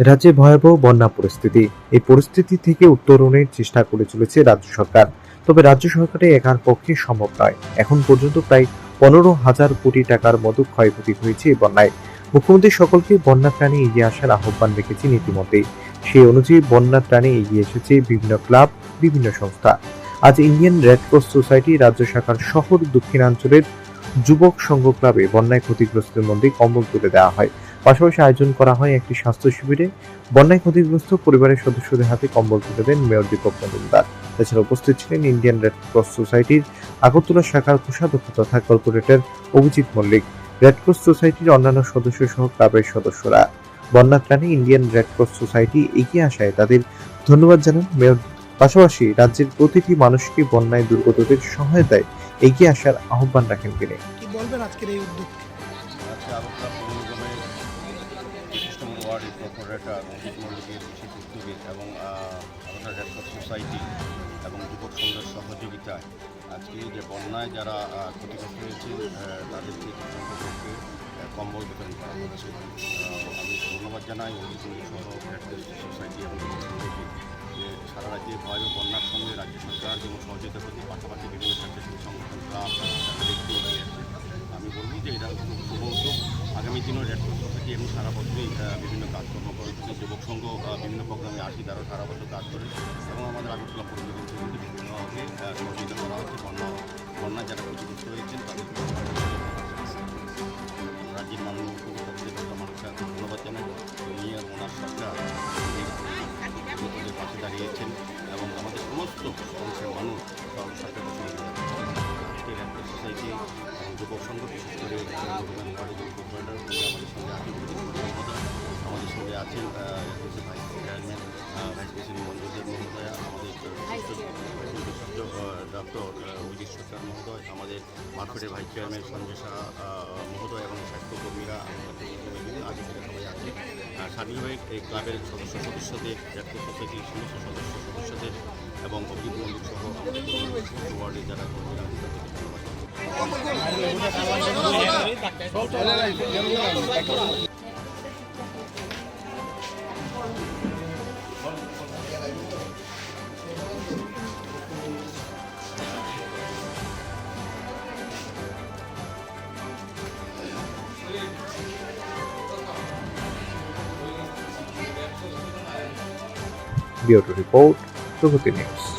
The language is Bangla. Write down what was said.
রাজ্যে ভয়াবহ বন্যা পরিস্থিতি। এই পরিস্থিতি থেকে উত্তরণের চেষ্টা করে চলেছে রাজ্য সরকার। তবে রাজ্য সরকারের একার পক্ষে সম্ভব নয়। এখন পর্যন্ত প্রায় 15,000 কোটি টাকার মতো ক্ষয়ক্ষতি হয়েছে এই বন্যায়। মুখ্যমন্ত্রী সকলকে বন্যা ত্রাণে এগিয়ে আসার আহ্বান রেখেছেন ইতিমধ্যেই। সেই অনুযায়ী বন্যা ত্রাণে এগিয়ে এসেছে বিভিন্ন ক্লাব, বিভিন্ন সংস্থা। আজ ইন্ডিয়ান রেড ক্রস সোসাইটি রাজ্য শাখার শহর দক্ষিণাঞ্চলের যুবক সংঘ ক্লাবে বন্যায় ক্ষতিগ্রস্তের মধ্যে কম্বল তুলে দেওয়া হয়। পাশাপাশি আয়োজন করা হয় একটি স্বাস্থ্য শিবিরে। বন্যায় ক্ষতিগ্রস্ত পরিবারের সদস্যদের হাতে কম্বল তুলে দেন মেয়র দীপক মজুমদার। এছাড়া উপস্থিত ছিলেন ইন্ডিয়ান রেড ক্রস সোসাইটির আগরতলা শাখার কোষাধ্যক্ষ তথা corporator Abhijit Mallick, red cross সোসাইটির অন্যান্য সদস্য সহ ক্লাবের সদস্যরা। বন্যা ত্রাণে ইন্ডিয়ান রেড ক্রস সোসাইটি এগিয়ে আসায় তাদের ধন্যবাদ জানান মেয়র। পাশাপাশি রাজ্যের প্রতিটি মানুষকে বন্যায় দুর্গতদের সহায়তায় এগিয়ে আসার আহ্বান রাখেন তিনি। কি বলবেন আজকের এই উদ্যোগ? আজকে আগরতলা পৌর নিগমের 21 নম্বর ওয়ার্ডের কর্পোরেটর অভিজিৎ মল্লিকের বিশেষ উদ্যোগে এবং আগরতলা রেড ক্রস সোসাইটি এবং যুবক সংঘের সহযোগিতায় আজকে যে বন্যায় যারা ক্ষতিগ্রস্ত হয়েছে তাদেরকে পক্ষে কম্বল বিতরণ করা হচ্ছে। আমি ধন্যবাদ জানাই অভিজিৎ মল্লিক সহ রেড ক্রস সোসাইটি এবং যুবক সংঘকে যে সারা রাজ্যে ভয়াবহ বন্যার সঙ্গে রাজ্য সরকার যেমন সহযোগিতা করতে পাশাপাশি বিভিন্ন স্বেচ্ছাসেবী সংগঠন ক্লাব ব্যক্তি এগিয়ে আসছে। আমি বলব যে এটা শুভ উদ্যোগ। আগামী দিনও রেড ক্রস সোসাইটি এবং সারা বছরই বিভিন্ন কাজকর্ম করে থাকে। যুবক সংঘ বিভিন্ন প্রোগ্রামে আসি, তারাও সারা বছর কাজ করে এবং আমাদের আগরতলা পৌর নিগম থেকে বিভিন্নভাবে সহযোগিতা করা হচ্ছে। বন্যা যারা ক্ষতিগ্রস্ত হয়েছেন তাদের রাজ্যের মাননীয় মুখ্যমন্ত্রী মানুষকে ধন্যবাদ জানাই। উনি ওনার সরকার পাশে দাঁড়িয়েছেন এবং আমাদের সমস্ত অংশের মানুষ সরকারের সহযোগিতা করছেন। রেড ক্রস সোসাইটি এবং যুবক সংঘ বিশেষ করে আমাদের সঙ্গে আছেন ভাইস চেয়ারম্যান ভাইস প্রেসিডেন্ট মঞ্জুর মহোদয়া, আমাদের ডক্টর অভিজিৎ সরকার মহোদয়, আমাদের মার্কেটের ভাইস চেয়ারম্যান সঞ্জয় শাহ মহোদয় এবং স্বাস্থ্যকর্মীরা আগে থেকে সবাই আছে। স্বাধীনভাবে এই ক্লাবের সদস্যদের, রেড ক্রস সোসাইটির সমস্ত সদস্যদের এবং অভিজিৎ মল্লিক সহ আমাদের ওয়ার্ডের যারা কর্মীরা ব্যুরো রিপোর্ট, প্রগতি নিউজ।